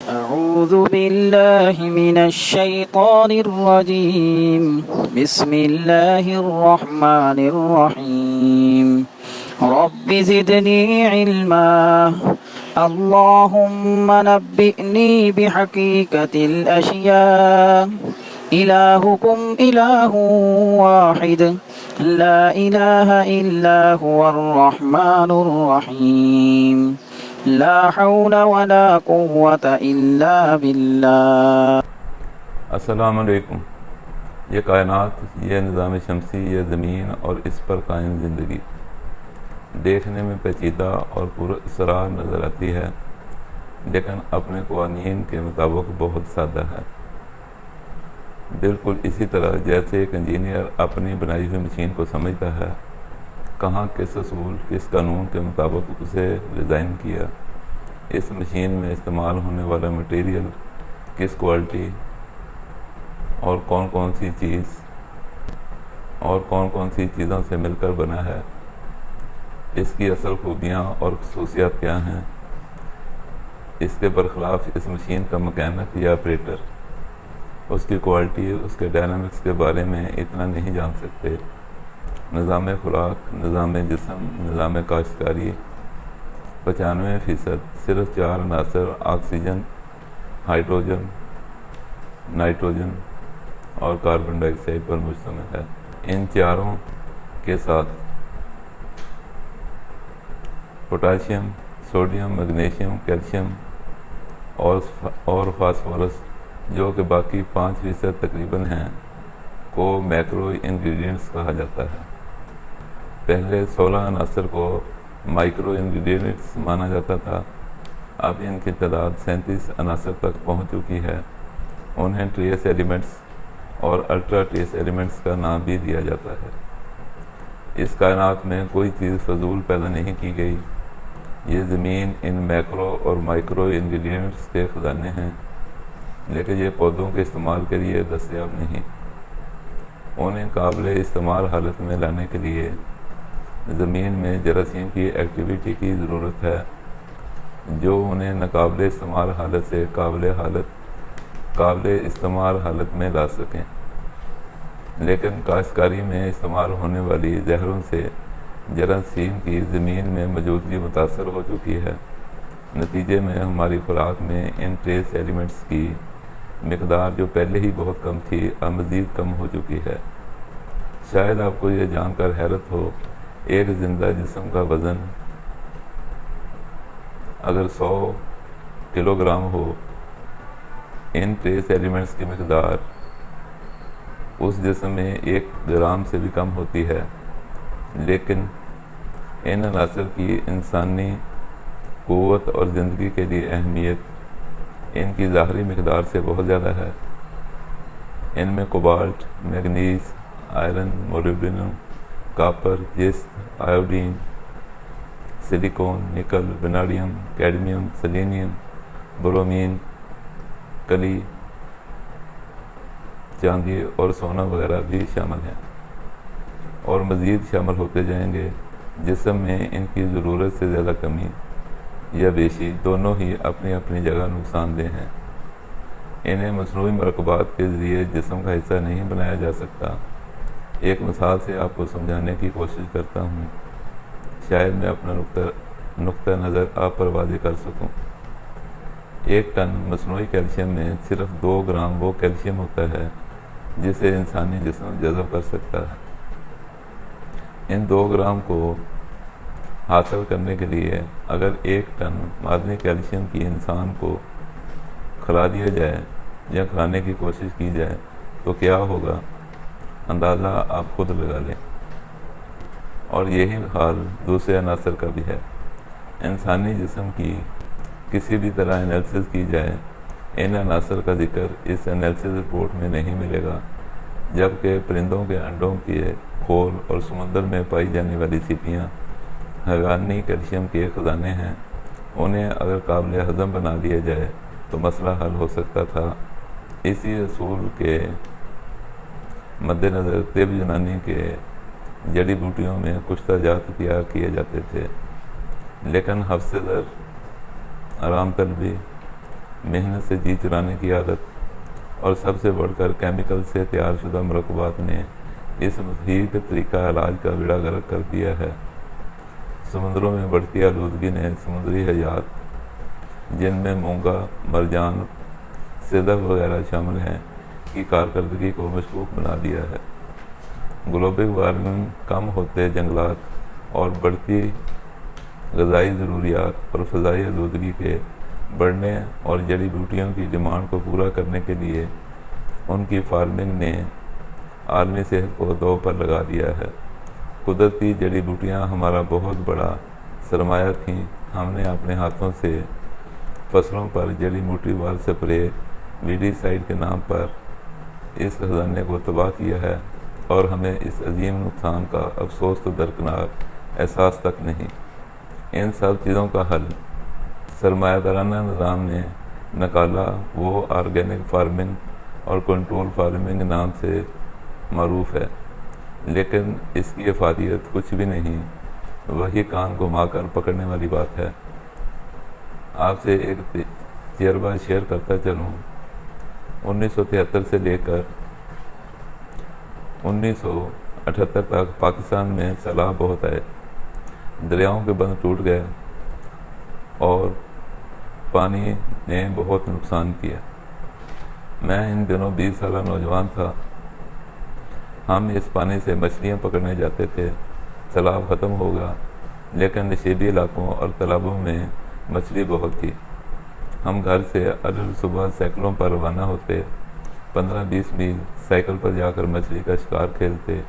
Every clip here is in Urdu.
أعوذ بالله من الشيطان الرجيم بسم الله الرحمن الرحيم رب زدني علما اللهم نبئني بحقيقة الأشياء إلهكم إله واحد لا إله إلا هو الرحمن الرحيم لا حول ولا قوة إلا بالله. السلام علیکم. یہ کائنات، یہ نظام شمسی، یہ زمین اور اس پر قائم زندگی دیکھنے میں پیچیدہ اور پر اسرار نظر آتی ہے، لیکن اپنے قوانین کے مطابق بہت سادہ ہے. بالکل اسی طرح جیسے ایک انجینئر اپنی بنائی ہوئی مشین کو سمجھتا ہے، کہاں کس اصول کس قانون کے مطابق اسے ڈیزائن کیا، اس مشین میں استعمال ہونے والا مٹیریل کس کوالٹی اور کون کون سی چیز اور کون کون سی چیزوں سے مل کر بنا ہے، اس کی اصل خوبیاں اور خصوصیات کیا ہیں، اس کے برخلاف اس مشین کا مکینک یا آپریٹر اس کی کوالٹی، اس کے ڈائنامکس کے بارے میں اتنا نہیں جان سکتے. نظام خوراک، نظام جسم، نظام کاشتکاری 95% صرف 4 عناصر آکسیجن، ہائیڈروجن، نائٹروجن اور کاربن ڈائی آکسائڈ پر مشتمل ہے. ان چاروں کے ساتھ پوٹاشیم، سوڈیم، میگنیشیم، کیلشیم اور فاسفورس جو کہ باقی 5% تقریباً ہیں کو میکرو انگریڈینٹس کہا جاتا ہے. پہلے 16 عناصر کو مائکرو انگریڈینٹس مانا جاتا تھا، اب ان کی تعداد 37 عناصر تک پہنچ چکی ہے. انہیں ٹریس ایلیمنٹس اور الٹرا ٹریس ایلیمنٹس کا نام بھی دیا جاتا ہے. اس کائنات میں کوئی چیز فضول پیدا نہیں کی گئی. یہ زمین ان میکرو اور مائکرو انگریڈینٹس کے خزانے ہیں، لیکن یہ پودوں کے استعمال کے لیے دستیاب نہیں. انہیں قابل استعمال حالت میں لانے کے لیے زمین میں جراثیم کی ایکٹیویٹی کی ضرورت ہے، جو انہیں ناقابل استعمال حالت سے قابل استعمال حالت میں لا سکیں. لیکن کاشتکاری میں استعمال ہونے والی زہروں سے جراثیم کی زمین میں موجودگی متاثر ہو چکی ہے. نتیجے میں ہماری خوراک میں ان ٹریس ایلیمنٹس کی مقدار جو پہلے ہی بہت کم تھی اب مزید کم ہو چکی ہے. شاید آپ کو یہ جان کر حیرت ہو، ایک زندہ جسم کا وزن اگر 100 کلو گرام ہو، ان ٹریس ایلیمنٹس کی مقدار اس جسم میں 1 گرام سے بھی کم ہوتی ہے. لیکن ان عناصر کی انسانی قوت اور زندگی کے لیے اہمیت ان کی ظاہری مقدار سے بہت زیادہ ہے. ان میں کوبالٹ، میگنیز، آئرن، مولیبڈینم، کاپر، جست، آیوڈین، سلیکون، نکل، ویناڈیم، کیڈمیم، سیلینیم، برومین، کلی، چاندی اور سونا وغیرہ بھی شامل ہیں، اور مزید شامل ہوتے جائیں گے. جسم میں ان کی ضرورت سے زیادہ کمی یا بیشی دونوں ہی اپنی اپنی جگہ نقصان دہ ہیں. انہیں مصنوعی مرکبات کے ذریعے جسم کا حصہ نہیں بنایا جا سکتا. ایک مثال سے آپ کو سمجھانے کی کوشش کرتا ہوں، شاید میں اپنا نقطہ نظر آپ پر واضح کر سکوں. 1 ٹن مصنوعی کیلشیم میں صرف 2 گرام وہ کیلشیم ہوتا ہے جسے انسانی جسم جذب کر سکتا ہے. ان 2 گرام کو حاصل کرنے کے لیے اگر 1 ٹن معدنی کیلشیم کی انسان کو کھلا دیا جائے یا کھلانے کی کوشش کی جائے تو کیا ہوگا، اندازہ آپ خود لگا لیں. اور یہی حال دوسرے عناصر کا بھی ہے. انسانی جسم کی کسی بھی طرح انالیسس کی جائے، ان عناصر کا ذکر اس انالیسس رپورٹ میں نہیں ملے گا، جبکہ پرندوں کے انڈوں کے کھول اور سمندر میں پائی جانے والی سیپیاں حیوانی کیلشیم کے خزانے ہیں. انہیں اگر قابل ہضم بنا لیا جائے تو مسئلہ حل ہو سکتا تھا. اسی اصول کے مد نظر طب یونانی کے جڑی بوٹیوں میں کشتہ جات تیار کیے جاتے تھے، لیکن حفظ زر، آرام طلبی، محنت سے جی چرانے کی عادت اور سب سے بڑھ کر کیمیکل سے تیار شدہ مرکبات نے اس مفید طریقہ علاج کا بیڑا غرق کر دیا ہے۔ سمندروں میں بڑھتی آلودگی نے سمندری حیات جن میں مونگا، مرجان، صدف وغیرہ شامل ہیں کی کارکردگی کو مشکوک بنا دیا ہے۔ گلوبل وارمنگ، کم ہوتے جنگلات اور بڑھتی غذائی ضروریات اور فضائی آلودگی کے بڑھنے اور جڑی بوٹیوں کی ڈیمانڈ کو پورا کرنے کے لیے ان کی فارمنگ نے عالمی صحت کو دو پر لگا دیا ہے۔ قدرتی جڑی بوٹیاں ہمارا بہت بڑا سرمایہ تھیں۔ ہم نے اپنے ہاتھوں سے فصلوں پر جڑی بوٹی وال سپرے ویڈی سائیڈ کے نام پر اس خزانے کو تباہ کیا ہے، اور ہمیں اس عظیم نقصان کا افسوس تو درکنار احساس تک نہیں۔ ان سب چیزوں کا حل سرمایہ دارانہ نظام نے نکالا، وہ آرگینک فارمنگ اور کنٹرول فارمنگ نام سے معروف ہے، لیکن اس کی افادیت کچھ بھی نہیں، وہی کان گھما کر پکڑنے والی بات ہے۔ آپ سے ایک تجربہ شیئر کرتا چلوں۔ 1973 سے لے کر 1978 تک پاکستان میں سیلاب بہت آئے، دریاؤں کے بند ٹوٹ گئے اور پانی نے بہت نقصان کیا۔ میں ان دنوں 20 سالہ نوجوان تھا۔ ہم اس پانی سے مچھلیاں پکڑنے جاتے تھے۔ سیلاب ختم ہوگا، لیکن نشیبی علاقوں اور تالابوں میں مچھلی بہت تھی۔ ہم گھر سے ارلی صبح سائیکلوں پر روانہ ہوتے، 15-20 میل سائیکل پر جا کر مچھلی کا شکار کھیلتے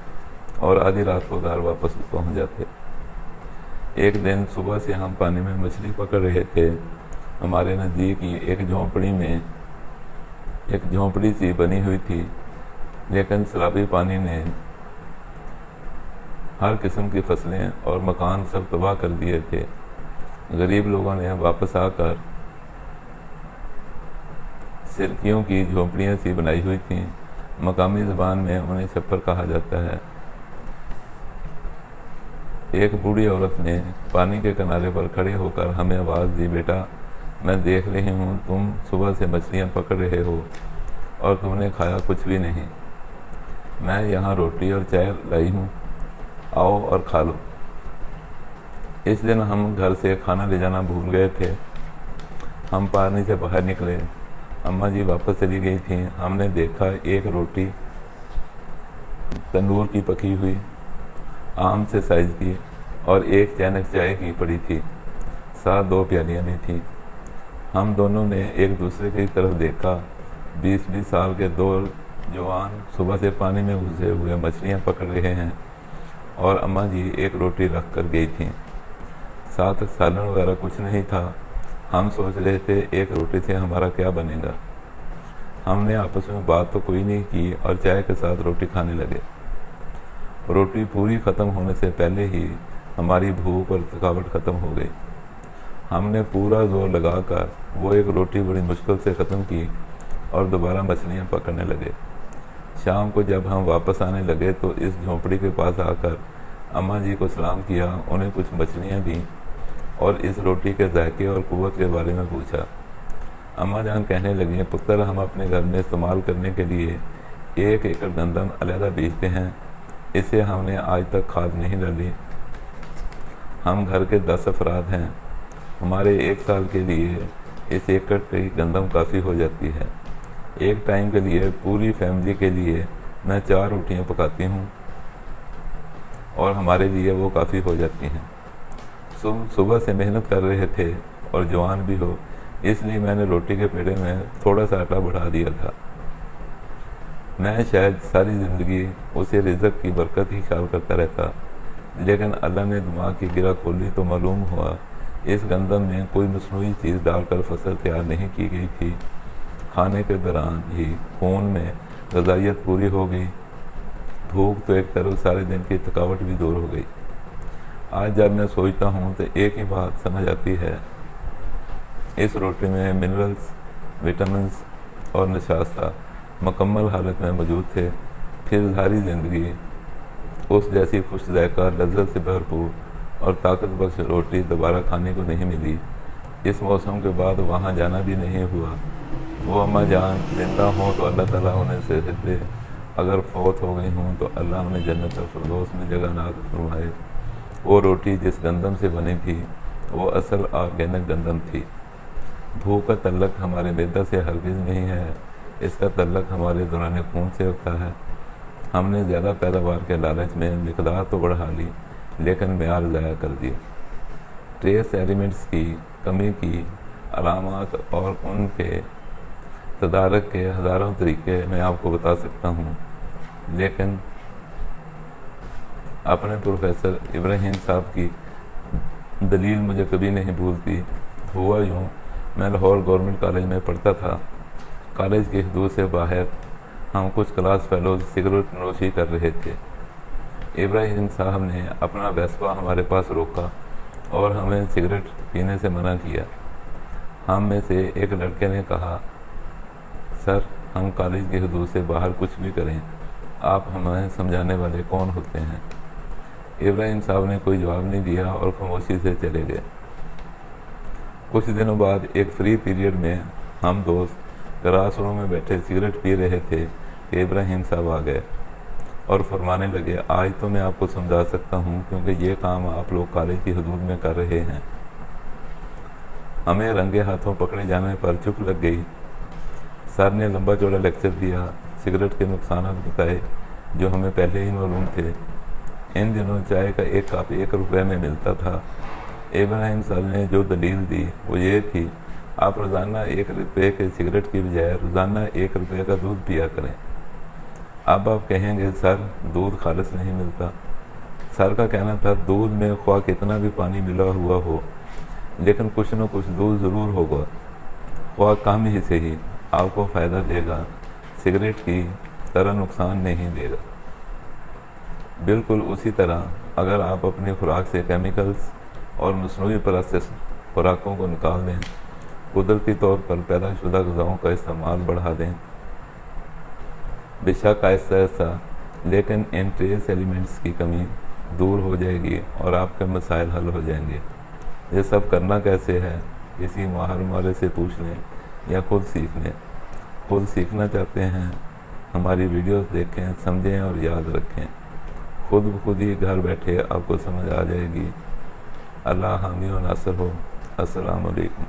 اور آدھی رات کو گھر واپس پہنچ جاتے۔ ایک دن صبح سے ہم پانی میں مچھلی پکڑ رہے تھے۔ ہمارے نزدیک ہی ایک جھونپڑی سی بنی ہوئی تھی، لیکن سیلابی پانی نے ہر قسم کی فصلیں اور مکان سب تباہ کر دیے تھے۔ غریب لوگوں نے واپس آ کر سرکیوں کی جھونپڑیاں سی بنائی ہوئی تھیں، مقامی زبان میں انہیں چھپر کہا جاتا ہے۔ ایک بوڑھی عورت نے پانی کے کنارے پر کھڑے ہو کر ہمیں آواز دی، بیٹا میں دیکھ رہی ہوں تم صبح سے مچھلیاں پکڑ رہے ہو اور تم نے کھایا کچھ بھی نہیں۔ میں یہاں روٹی اور چائے لائی ہوں، آؤ اور کھا لو۔ اس دن ہم گھر سے کھانا لے جانا بھول گئے تھے۔ ہم پانی سے باہر نکلے، اماں جی واپس چلی گئی تھیں۔ ہم نے دیکھا ایک روٹی تندور کی پکی ہوئی، آم سے سائز کی، اور ایک چینک چائے کی پڑی تھی، ساتھ 2 پیالیاں بھی تھیں۔ ہم دونوں نے ایک دوسرے کی طرف دیکھا۔ 20 سال کے 2 جوان صبح سے پانی میں گھسے ہوئے مچھلیاں پکڑ رہے ہیں، اور اماں جی ایک روٹی رکھ کر گئی تھیں، ساتھ سالن وغیرہ کچھ نہیں تھا۔ ہم سوچ رہے تھے ایک روٹی سے ہمارا کیا بنے گا۔ ہم نے آپس میں بات تو کوئی نہیں کی اور چائے کے ساتھ روٹی کھانے لگے۔ روٹی پوری ختم ہونے سے پہلے ہی ہماری بھوک اور تھکاوٹ ختم ہو گئی۔ ہم نے پورا زور لگا کر وہ ایک روٹی بڑی مشکل سے ختم کی اور دوبارہ مچھلیاں پکڑنے لگے۔ شام کو جب ہم واپس آنے لگے تو اس جھونپڑی کے پاس آ کر اماں جی کو سلام کیا، انہیں کچھ مچھلیاں دیں اور اس روٹی کے ذائقے اور قوت کے بارے میں پوچھا۔ اماں جان کہنے لگیں، پتر ہم اپنے گھر میں استعمال کرنے کے لیے 1 ایکڑ گندم علیحدہ بیچتے ہیں، اسے ہم نے آج تک کھاد نہیں ڈالی۔ ہم گھر کے 10 افراد ہیں، ہمارے 1 سال کے لیے اس ایکڑ کی گندم کافی ہو جاتی ہے۔ ایک ٹائم کے لیے پوری فیملی کے لیے میں 4 روٹیاں پکاتی ہوں اور ہمارے لیے وہ کافی ہو جاتی ہیں۔ صبح سے محنت کر رہے تھے اور جوان بھی ہو، اس لیے میں نے روٹی کے پیڑے میں تھوڑا سا آٹا بڑھا دیا تھا۔ میں شاید ساری زندگی اسے رزق کی برکت ہی خیال کرتا رہتا، لیکن اللہ نے دماغ کی گرہ کھولی تو معلوم ہوا اس گندم میں کوئی مصنوعی چیز ڈال کر فصل تیار نہیں کی گئی تھی۔ کھانے کے دوران ہی خون میں غذائیت پوری ہو گئی، بھوک تو ایک طرف، سارے دن کی تھکاوٹ بھی دور ہو گئی۔ آج جب میں سوچتا ہوں تو ایک ہی بات سمجھ آتی ہے، اس روٹی میں منرلز، وٹامنز اور نشاستہ مکمل حالت میں موجود تھے۔ پھر ساری زندگی اس جیسی خوش ذائقہ، لذت سے بھرپور اور طاقت بخش روٹی دوبارہ کھانے کو نہیں ملی۔ اس موسم کے بعد وہاں جانا بھی نہیں ہوا۔ وہ اماں جان زندہ ہوں تو اللہ تعالیٰ انہیں صحت دے، اگر فوت ہو گئی ہوں تو اللہ انہیں جنت الفردوس میں جگہ نصیب فرمائے۔ وہ روٹی جس گندم سے بنی تھی وہ اصل آرگینک گندم تھی۔ بھوک کا تعلق ہمارے معدہ سے ہرگز نہیں ہے، اس کا تعلق ہمارے دوران خون سے ہوتا ہے۔ ہم نے زیادہ پیداوار کے لالچ میں مقدار تو بڑھا لی لیکن معیار ضائع کر دیا۔ ٹریس ایلیمنٹس کی کمی کی علامات اور ان کے تدارک کے ہزاروں طریقے میں آپ کو بتا سکتا ہوں، لیکن اپنے پروفیسر ابراہیم صاحب کی دلیل مجھے کبھی نہیں بھولتی۔ ہوا یوں، میں لاہور گورنمنٹ کالج میں پڑھتا تھا۔ کالج کی حدود سے باہر ہم کچھ کلاس فیلوز سگریٹ نوشی کر رہے تھے۔ ابراہیم صاحب نے اپنا ویسپا ہمارے پاس روکا اور ہمیں سگریٹ پینے سے منع کیا۔ ہم میں سے ایک لڑکے نے کہا، سر ہم کالج کی حدود سے باہر کچھ بھی کریں، آپ ہمیں سمجھانے والے کون ہوتے ہیں؟ ابراہیم صاحب نے کوئی جواب نہیں دیا اور خاموشی سے چلے گئے۔ کچھ دنوں بعد ایک فری پیریڈ میں ہم دوست کلاس روم میں بیٹھے سگریٹ پی رہے تھے کہ ابراہیم صاحب آ گئے اور فرمانے لگے، آج تو میں آپ کو سمجھا سکتا ہوں کیونکہ یہ کام آپ لوگ کالج کی حدود میں کر رہے ہیں۔ ہمیں رنگے ہاتھوں پکڑے جانے پر چپ لگ گئی۔ سر نے لمبا چوڑا لیکچر دیا، سگریٹ کے نقصانات بتائے جو ہمیں پہلے ہی معلوم تھے۔ ان دنوں چائے کا ایک کپ 1 روپے میں ملتا تھا۔ ابراہیم صاحب نے جو دلیل دی وہ یہ تھی، آپ روزانہ 1 روپے کے سگریٹ کی بجائے روزانہ 1 روپے کا دودھ پیا کریں۔ اب آپ کہیں گے سر دودھ خالص نہیں ملتا۔ سر کا کہنا تھا دودھ میں خواہ کتنا بھی پانی ملا ہوا ہو لیکن کچھ نہ کچھ دودھ ضرور ہوگا، خواہ کم ہی سے ہی آپ کو فائدہ دے گا، سگریٹ کی طرح نقصان نہیں دے گا۔ بالکل اسی طرح اگر آپ اپنی خوراک سے کیمیکلز اور مصنوعی پروسیس خوراکوں کو نکال دیں، قدرتی طور پر پیدا شدہ غذاؤں کا استعمال بڑھا دیں، بے شک آہستہ آہستہ لیکن ان ٹریس ایلیمنٹس کی کمی دور ہو جائے گی اور آپ کے مسائل حل ہو جائیں گے۔ یہ سب کرنا کیسے ہے؟ کسی ماہر مالے سے پوچھ لیں یا خود سیکھ لیں۔ خود سیکھنا چاہتے ہیں؟ ہماری ویڈیوز دیکھیں، سمجھیں اور یاد رکھیں، خود بخود ہی گھر بیٹھے آپ کو سمجھ آ جائے گی۔ اللہ حامی و ناصر ہو۔ السلام علیکم۔